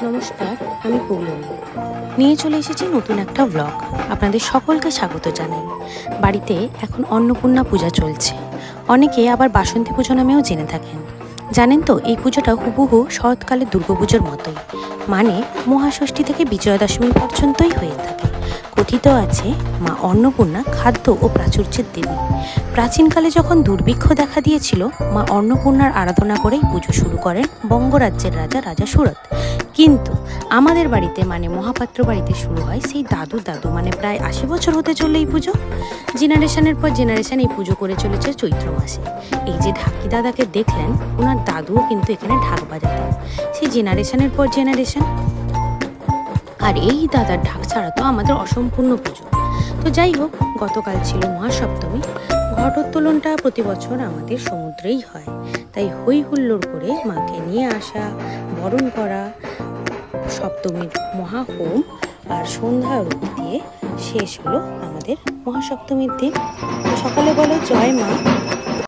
নমস্কার, আমি পৌলমী। নিয়ে চলে এসেছি নতুন একটা ব্লগ। আপনাদের সকলকে স্বাগত জানাই। বাড়িতে এখন অন্নপূর্ণা পূজা চলছে। অনেকে আবার বাসন্তী পুজো নামেও জেনে থাকেন। জানেন তো, এই পুজোটা হুবহু শরৎকালের দুর্গাপুজোর মতোই, মানে মহাষষ্ঠী থেকে বিজয়া দশমী পর্যন্তই হয়ে থাকে। কথিত আছে মা অন্নপূর্ণা খাদ্য ও প্রাচুর্যের দেবী। প্রাচীনকালে যখন দুর্ভিক্ষ দেখা দিয়েছিল, মা অন্নপূর্ণার আরাধনা করেই পুজো শুরু করেন বঙ্গরাজ্যের রাজা সুরত। কিন্তু আমাদের বাড়িতে মানে মহাপাত্র বাড়িতে শুরু হয় সেই দাদু মানে প্রায় ৮০ বছর হতে চললে এই পুজো। জেনারেশনের পর জেনারেশন এই পুজো করে চলেছে চৈত্র মাসে। এই যে ঢাকি দাদাকে দেখলেন, ওনার দাদুও কিন্তু এখানে ঢাক বাজাতেন, সেই জেনারেশনের পর জেনারেশন। আর এই দাদার ঢাক ছাড়া তো আমাদের অসম্পূর্ণ পুজো। তো যাই হোক, গতকাল ছিল মহাসপ্তমী। ঘটোত্তোলনটা প্রতি বছর আমাদের সমুদ্রেই হয়, তাই হই হুল্লোড় করে মাকে নিয়ে আসা, বরণ করা, সপ্তমীর মহাহোম আর সন্ধ্যা আরতি দিয়ে শেষ হলো আমাদের মহাসপ্তমীর দিন। সকালে বলো জয় মা।